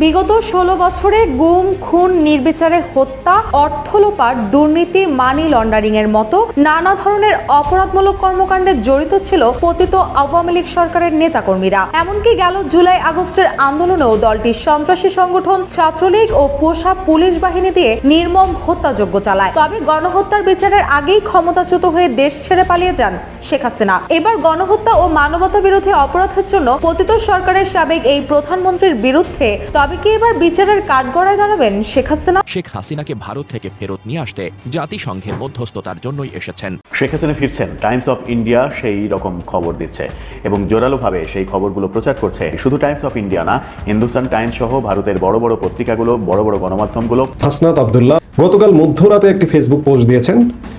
বিগত ১৬ বছরে গুম, খুন, নির্বিচারে হত্যা, অর্থ লোপাট, দুর্নীতি, মানি লন্ডারিং এর মতো নানা ধরনের অপরাধমূলক কর্মকাণ্ডে জড়িত ছিল পতিত আওয়ামী লীগ সরকারের নেতাকর্মীরা। এমনকি গেল জুলাই আগস্টের আন্দোলনেও দলটির সন্ত্রাসী সংগঠন ছাত্রলীগ ও পোষা পুলিশ বাহিনী দিয়ে নির্মম হত্যাযজ্ঞ চালায়। তবে গণহত্যার বিচারের আগেই ক্ষমতাচ্যুত হয়ে দেশ ছেড়ে পালিয়ে যান শেখ হাসিনা। এবার গণহত্যা ও মানবতা বিরোধী অপরাধের জন্য পতিত সরকারের সাবেক এই প্রধানমন্ত্রীর বিরুদ্ধে তবে কি এবার বিচারের কাঠগড়ায় দাঁড়াবেন শেখ হাসিনা? শেখ হাসিনাকে ভারত থেকে ফেরত নিয়ে আসতে জাতিসংঘের মধ্যস্থতার জন্যই এসেছেন। শেখ হাসিনা ফিরছেন, টাইমস অফ ইন্ডিয়া সেই রকম খবর দিচ্ছে এবং জোরালোভাবে সেই খবরগুলো প্রচার করছে। শুধু টাইমস অফ ইন্ডিয়া না, হিন্দুস্তান টাইমস সহ ভারতের বড় বড় পত্রিকাগুলো, বড় বড় গণমাধ্যমগুলো। হাসনাত আব্দুল্লাহ গতকাল মধ্যরাতে একটি ফেসবুক পোস্ট দিয়েছেন।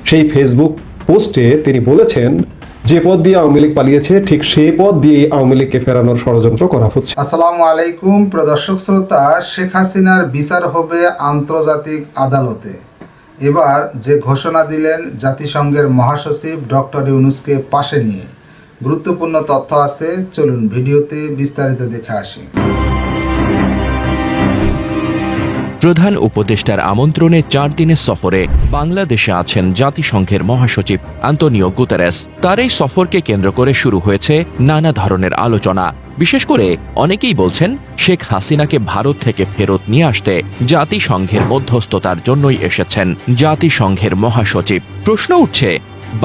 সেই ফেসবুক পোস্টে তিনি বলেছেন, যে পথ দিয়ে আওয়ামী লীগ পালিয়েছে ঠিক সেই পথ দিয়ে আওয়ামী লীগকে ফেরানোর ষড়যন্ত্র করা হচ্ছে। আসসালামু আলাইকুম প্রদর্শক শ্রোতা, শেখ হাসিনার বিচার হবে আন্তর্জাতিক আদালতে। এবার যে ঘোষণা দিলেন জাতিসংঘের মহাসচিব ডক্টর ইউনূসকে পাশে নিয়ে, গুরুত্বপূর্ণ তথ্য আছে, চলুন ভিডিওতে বিস্তারিত দেখে আসি। প্রধান উপদেষ্টার আমন্ত্রণে 4 দিনের সফরে বাংলাদেশে আছেন জাতিসংঘের মহাসচিব আন্তোনিও গুতেরেস। তার এই সফরকে কেন্দ্র করে শুরু হয়েছে নানা ধরনের আলোচনা। বিশেষ করে অনেকেই বলছেন শেখ হাসিনাকে ভারত থেকে ফেরত নিয়ে আসতে জাতিসংঘের মধ্যস্থতার জন্যই এসেছেন জাতিসংঘের মহাসচিব। প্রশ্ন উঠছে,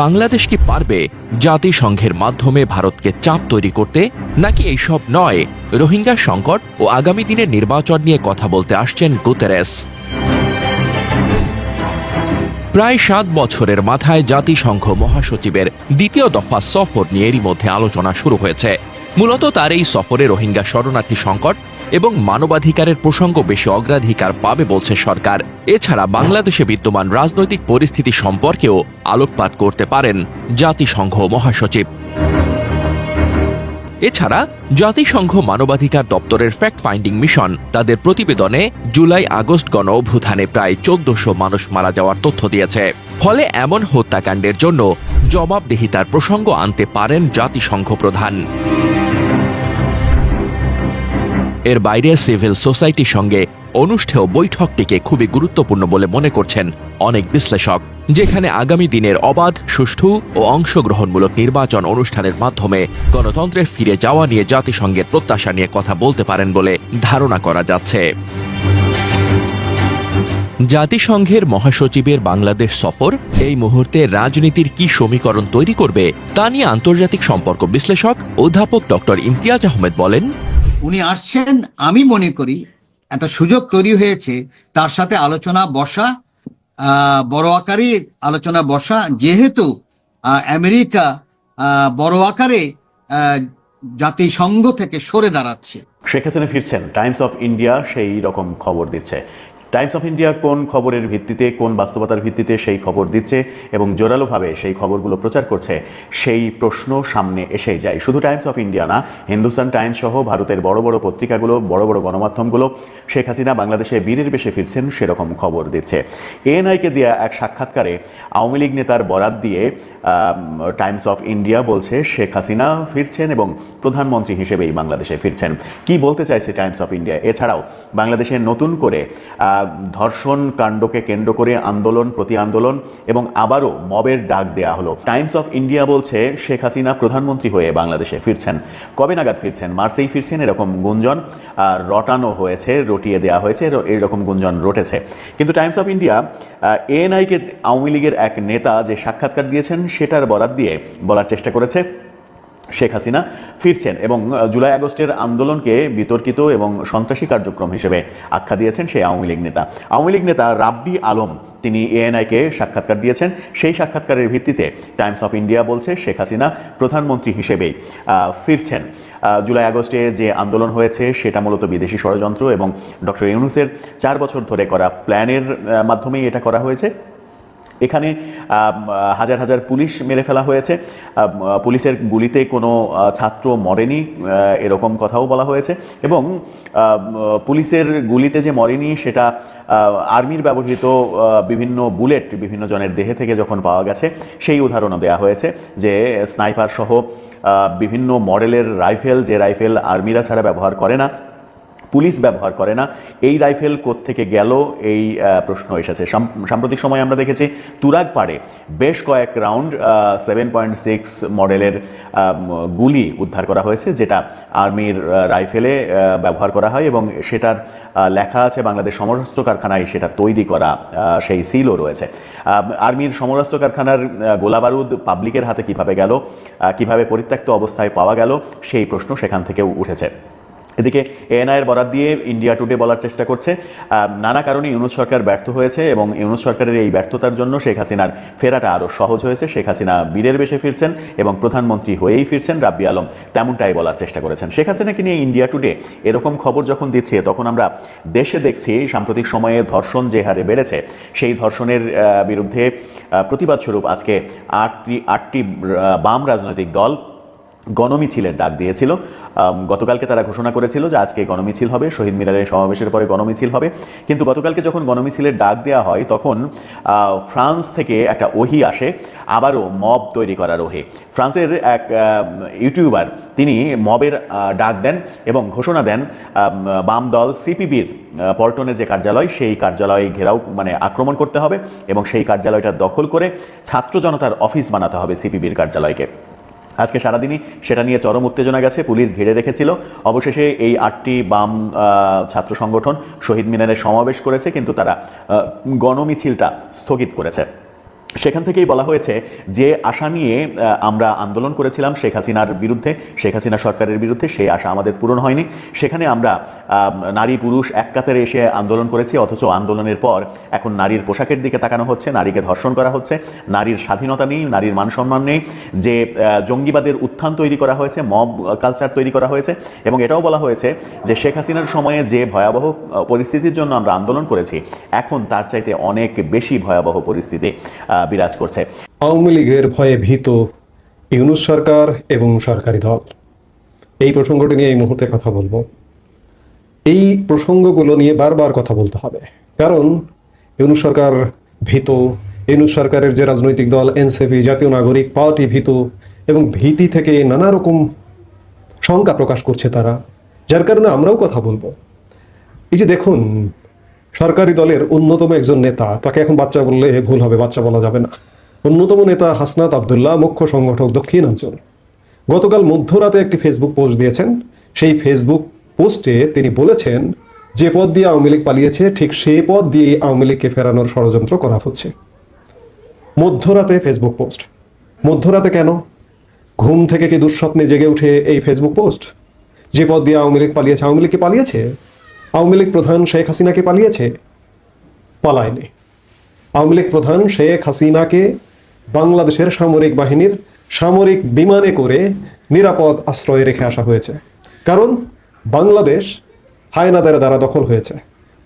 বাংলাদেশ কি পারবে জাতিসংঘের মাধ্যমে ভারতকে চাপ তৈরি করতে, নাকি এইসব নয়, রোহিঙ্গা সংকট ও আগামী দিনের নির্বাচন নিয়ে কথা বলতে আসছেন গুতেরেস? প্রায় 7 বছরের মাথায় জাতিসংঘ মহাসচিবের দ্বিতীয় দফা সফর নিয়ে এরই মধ্যে আলোচনা শুরু হয়েছে। মূলত তার এই সফরে রোহিঙ্গা শরণার্থী সংকট এবং মানবাধিকারের প্রসঙ্গ বেশি অগ্রাধিকার পাবে বলছে সরকার। এছাড়া বাংলাদেশে বিদ্যমান রাজনৈতিক পরিস্থিতি সম্পর্কেও আলোকপাত করতে পারেন জাতিসংঘ মহাসচিব। এছাড়া জাতিসংঘ মানবাধিকার দপ্তরের ফ্যাক্ট ফাইন্ডিং মিশন তাদের প্রতিবেদনে জুলাই আগস্ট গণ অভ্যুত্থানে প্রায় 1400 মানুষ মারা যাওয়ার তথ্য দিয়েছে। ফলে এমন হত্যাকাণ্ডের জন্য জবাবদিহিতার প্রসঙ্গ আনতে পারেন জাতিসংঘ প্রধান। এর বাইরে সিভিল সোসাইটির সঙ্গে অনুষ্ঠেয় বৈঠকটিকে খুবই গুরুত্বপূর্ণ বলে মনে করছেন অনেক বিশ্লেষক, যেখানে আগামী দিনের অবাধ, সুষ্ঠু ও অংশগ্রহণমূলক নির্বাচন অনুষ্ঠানের মাধ্যমে গণতন্ত্রে ফিরে যাওয়া নিয়ে জাতিসংঘের প্রত্যাশা নিয়ে কথা বলতে পারেন বলে ধারণা করা যাচ্ছে। জাতিসংঘের মহাসচিবের বাংলাদেশ সফর এই মুহূর্তে রাজনীতির কি সমীকরণ তৈরি করবে তা নিয়ে আন্তর্জাতিক সম্পর্ক বিশ্লেষক অধ্যাপক ডক্টর ইমতিয়াজ আহমেদ বলেন, উনি আসছেন, আমি মনে করি একটা সুযোগ তৈরি হয়েছে তার সাথে আলোচনা বসা, বড় আকারে আলোচনা বসা, যেহেতু আমেরিকা বড় আকারে জাতিসংঘ থেকে সরে দাঁড়াচ্ছে। শেখ হাসিনা ফিরছেন, টাইমস অফ ইন্ডিয়া সেই রকম খবর দিচ্ছে। টাইমস অফ ইন্ডিয়া কোন খবরের ভিত্তিতে, কোন বাস্তবতার ভিত্তিতে সেই খবর দিচ্ছে এবং জোরালোভাবে সেই খবরগুলো প্রচার করছে, সেই প্রশ্ন সামনে এসেই যায়। শুধু টাইমস অফ ইন্ডিয়া না, হিন্দুস্তান টাইমস সহ ভারতের বড় বড় পত্রিকাগুলো, বড় বড় গণমাধ্যমগুলো শেখ হাসিনা বাংলাদেশে বীরের বেশে ফিরছেন সেরকম খবর দিচ্ছে। এএনআইকে দেয়া এক সাক্ষাৎকারে আওয়ামী লীগ নেতার বরাত দিয়ে টাইমস অফ ইন্ডিয়া বলছে শেখ হাসিনা ফিরছেন এবং প্রধানমন্ত্রী হিসেবেই বাংলাদেশে ফিরছেন। কি বলতে চাইছে টাইমস অফ ইন্ডিয়া? এছাড়াও বাংলাদেশে নতুন করে ধর্ষণ কাণ্ডকে কেন্দ্র করে আন্দোলন, প্রতি আন্দোলন এবং আবারও মবের ডাক দেয়া হলো। টাইমস অফ ইন্ডিয়া বলছে শেখ হাসিনা প্রধানমন্ত্রী হয়ে বাংলাদেশে ফিরছেন। কবে নাগাদ ফিরছেন? মার্চেই ফিরছেন, এরকম গুঞ্জন রটানো হয়েছে, রটিয়ে দেওয়া হয়েছে, এরকম গুঞ্জন রটেছে। কিন্তু টাইমস অফ ইন্ডিয়া এএনআইকে আওয়ামী লীগের এক নেতা যে সাক্ষাৎকার দিয়েছেন সেটার বরাত দিয়ে বলার চেষ্টা করেছে শেখ হাসিনা ফিরছেন এবং জুলাই আগস্টের আন্দোলনকে বিতর্কিত এবং সন্ত্রাসী কার্যক্রম হিসেবে আখ্যা দিয়েছেন সেই আওয়ামী লীগ নেতা। আওয়ামী লীগ নেতা রাব্বি আলম তিনি এএনআইকে সাক্ষাৎকার দিয়েছেন। সেই সাক্ষাৎকারের ভিত্তিতে টাইমস অফ ইন্ডিয়া বলছে শেখ হাসিনা প্রধানমন্ত্রী হিসেবেই ফিরছেন। জুলাই আগস্টে যে আন্দোলন হয়েছে সেটা মূলত বিদেশি ষড়যন্ত্র এবং ডক্টর ইউনূসের 4 বছর ধরে করা প্ল্যানের মাধ্যমেই এটা করা হয়েছে। এখানে হাজার হাজার পুলিশ মেরে ফেলা হয়েছে, পুলিশের গুলিতে কোনো ছাত্র মরেনি এরকম কথাও বলা হয়েছে এবং পুলিশের গুলিতে যে মরেনি সেটা আর্মির ব্যবহৃত বিভিন্ন বুলেট বিভিন্ন জনের দেহে থেকে যখন পাওয়া গেছে সেই উদাহরণও দেওয়া হয়েছে যে স্নাইপার সহ বিভিন্ন মডেলের রাইফেল, যে রাইফেল আর্মিরা ছাড়া ব্যবহার করে না, পুলিশ ব্যবহার করে না, এই রাইফেল কোত্থেকে গেল, এই প্রশ্ন এসেছে। সাম্প্রতিক সময়ে আমরা দেখেছি তুরাগপাড়ে বেশ কয়েক রাউন্ড 7.6 মডেলের গুলি উদ্ধার করা হয়েছে, যেটা আর্মির রাইফেলে ব্যবহার করা হয় এবং সেটার লেখা আছে বাংলাদেশ সমরাস্ত্র কারখানায় সেটা তৈরি করা, সেই সিলও রয়েছে। আর্মির সমরাস্ত্র কারখানার গোলাবারুদ পাবলিকের হাতে কিভাবে গেল, কিভাবে পরিত্যক্ত অবস্থায় পাওয়া গেল, সেই প্রশ্ন সেখান থেকেও উঠেছে। এদিকে এএনআইয়ের বরাত দিয়ে ইন্ডিয়া টুডে বলার চেষ্টা করছে নানা কারণে ইউনূস সরকার ব্যর্থ হয়েছে এবং ইউনূস সরকারের এই ব্যর্থতার জন্য শেখ হাসিনার ফেরাটা আরও সহজ হয়েছে। শেখ হাসিনা বীরের বেশে ফিরছেন এবং প্রধানমন্ত্রী হয়েই ফিরছেন, রাব্বি আলম তেমনটাই বলার চেষ্টা করেছেন। শেখ হাসিনাকে নিয়ে ইন্ডিয়া টুডে এরকম খবর যখন দিচ্ছে, তখন আমরা দেশে দেখছি সাম্প্রতিক সময়ে ধর্ষণ যে হারে বেড়েছে, সেই ধর্ষণের বিরুদ্ধে প্রতিবাদ স্বরূপ আজকে আটটি বাম রাজনৈতিক দল গণমিছিলের ডাক দিয়েছিল। গতকালকে তারা ঘোষণা করেছিল যে আজকে গণমিছিল হবে, শহীদ মিনারের সমাবেশের পরে গণমিছিল হবে। কিন্তু গতকালকে যখন গণমিছিলের ডাক দেওয়া হয়, তখন ফ্রান্স থেকে একটা ওহি আসে, আবারও মব তৈরি করার ওহি। ফ্রান্সের এক ইউটিউবার তিনি মবের ডাক দেন এবং ঘোষণা দেন বাম দল সিপিবির পল্টনে যে কার্যালয়, সেই কার্যালয় ঘেরাও আক্রমণ করতে হবে এবং সেই কার্যালয়টা দখল করে ছাত্র জনতার অফিস বানাতে হবে সিপিবির কার্যালয়কে। আজকে সারাদিনই সেটা নিয়ে চরম উত্তেজনা গেছে, পুলিশ ঘিরে রেখেছিল। অবশেষে এই 8টি বাম ছাত্র সংগঠন শহীদ মিনারে সমাবেশ করেছে, কিন্তু তারা গণমিছিলটা স্থগিত করেছে। সেখান থেকেই বলা হয়েছে যে আশা নিয়ে আমরা আন্দোলন করেছিলাম শেখ হাসিনার বিরুদ্ধে, শেখ হাসিনা সরকারের বিরুদ্ধে, সেই আশা আমাদের পূরণ হয়নি। সেখানে আমরা নারী পুরুষ এক কাতারে এসে আন্দোলন করেছি, অথচ আন্দোলনের পর এখন নারীর পোশাকের দিকে তাকানো হচ্ছে, নারীকে ধর্ষণ করা হচ্ছে, নারীর স্বাধীনতা নেই, নারীর মান সম্মান নেই, যে জঙ্গিবাদের উত্থান তৈরি করা হয়েছে, মব কালচার তৈরি করা হয়েছে। এবং এটাও বলা হয়েছে যে শেখ হাসিনার সময়ে যে ভয়াবহ পরিস্থিতির জন্য আমরা আন্দোলন করেছি, এখন তার চাইতে অনেক বেশি ভয়াবহ পরিস্থিতি বিরাজ করছে। আওয়ামী লীগের ভয়ে ভীত ইউনূস সরকার এবং সরকারি দল, এই প্রসঙ্গটি নিয়ে এই মুহূর্তে কথা বলবো। এই প্রসঙ্গগুলো নিয়ে বারবার কথা বলতে হবে, কারণ ইউনূস সরকার ভীত, ইউনূস সরকারের যে রাজনৈতিক দল এনসিপি, জাতীয় নাগরিক পার্টি ভীত, এবং ভীতি থেকে নানা রকম শঙ্কা প্রকাশ করছে তারা, যার কারণে আমরাও কথা বলবো। এই যে দেখুন, সরকারি দলের অন্যতম একজন নেতা, তাকে এখন বাচ্চা বললে ভুল হবে, বাচ্চা বলা যাবে না, অন্যতম নেতা হাসনাত আবদুল্লাহ, মুখ্য সংগঠক দক্ষিণাঞ্চল, গতকাল মধ্যরাতে একটি ফেসবুক পোস্ট দিয়েছেন। সেই ফেসবুক পোস্টে তিনি বলেছেন, যে পথ দিয়ে আওয়ামী লীগ পালিয়েছে ঠিক সেই পথ দিয়ে আওয়ামী লীগকে ফেরানোর ষড়যন্ত্র করা হচ্ছে। মধ্যরাতে ফেসবুক পোস্ট। মধ্যরাতে কেন? ঘুম থেকে কি দুঃস্বপ্নে জেগে উঠে এই ফেসবুক পোস্ট? যে পথ দিয়ে আওয়ামী লীগ পালিয়েছে, আওয়ামী লীগকে পালিয়েছে? আওয়ামী লীগ প্রধান শেখ হাসিনাকে পালিয়েছে? পালায়নি। আওয়ামী লীগ প্রধান শেখ হাসিনাকে বাংলাদেশের সামরিক বাহিনীর সামরিক বিমানে করে নিরাপদ আশ্রয়ে রেখে আসা হয়েছে। কারণ বাংলাদেশ হায়নাদের দ্বারা দখল হয়েছে,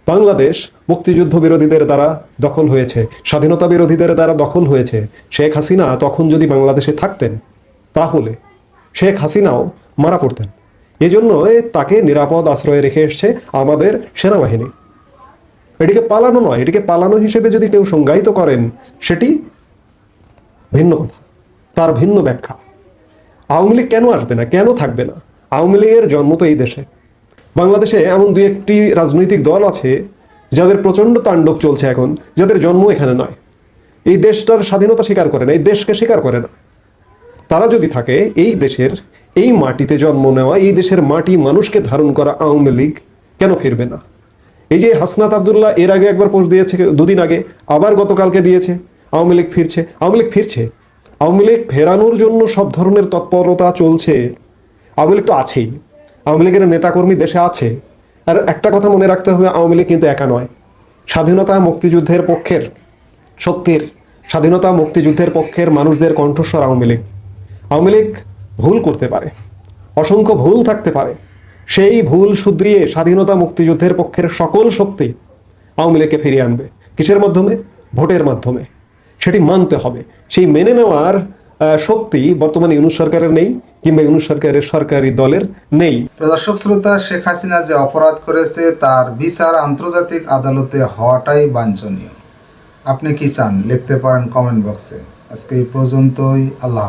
বাংলাদেশ মুক্তিযুদ্ধ বিরোধীদের দ্বারা দখল হয়েছে, স্বাধীনতা বিরোধীদের দ্বারা দখল হয়েছে। শেখ হাসিনা তখন যদি বাংলাদেশে থাকতেন, তাহলে শেখ হাসিনাও মারা পড়তেন। এজন্য তাকে নিরাপদ আশ্রয়ে রেখে এসছে আমাদের সেনাবাহিনী। এটিকে পালানো নয়, এটিকে পালানো হিসেবে যদি কেউ সংজ্ঞায়িত করেন, সেটি ভিন্ন কথা, তার ভিন্ন ব্যাখ্যা। আওয়ামী লীগ কেন আসবে না, কেন থাকবে না? আওয়ামী লীগের জন্ম তো এই দেশে। বাংলাদেশে এমন দুই একটি রাজনৈতিক দল আছে যাদের প্রচন্ড তাণ্ডব চলছে এখন, যাদের জন্ম এখানে নয়, এই দেশটার স্বাধীনতা স্বীকার করে না, এই দেশকে স্বীকার করে না। তারা যদি থাকে, এই দেশের এই মাটিতে জন্ম নেওয়া, এই দেশের মাটি মানুষকে ধারণ করা আওয়ামী লীগ কেন ফিরবে না? এই যে হাসনাত আবদুল্লাহ এর আগে একবার পোস্ট দিয়েছে, দুদিন আগে, আবার গতকালকে দিয়েছে, আওয়ামী লীগ ফিরছে। আওয়ামী লীগ ফিরছে, আওয়ামী লীগ ফেরানোর জন্য সব ধরনের তৎপরতা চলছে। আওয়ামী লীগ তো আছেই, আওয়ামী লীগের নেতাকর্মী দেশে আছে। আর একটা কথা মনে রাখতে হবে, আওয়ামী লীগ কিন্তু একা নয়। স্বাধীনতা মুক্তিযুদ্ধের পক্ষের শক্তির, স্বাধীনতা মুক্তিযুদ্ধের পক্ষের মানুষদের কণ্ঠস্বর আওয়ামী লীগ। আওয়ামী লীগ ভুল করতে পারে, অসংখ্য ভুল থাকতে পারে, সেই ভুল শুধরিয়ে স্বাধীনতা মুক্তিযুদ্ধের পক্ষের সকল শক্তি আওয়ামী লীগকে ফিরিয়ে আনবে। কিসের মাধ্যমে? ভোটের মাধ্যমে। সেটি মানতে হবে। সেই মেনে নেওয়ার শক্তি বর্তমানে ইউনূস সরকারের নেই, কিংবা ইউনূস সরকারের সরকারি দলের নেই। দর্শক শ্রোতা, শেখ হাসিনা যে অপরাধ করেছে তার বিচার আন্তর্জাতিক আদালতে হওয়াটাই বাঞ্ছনীয়। আপনি কি চান? লিখতে পারেন কমেন্ট বক্সে। আজকে এই পর্যন্তই। আল্লাহ।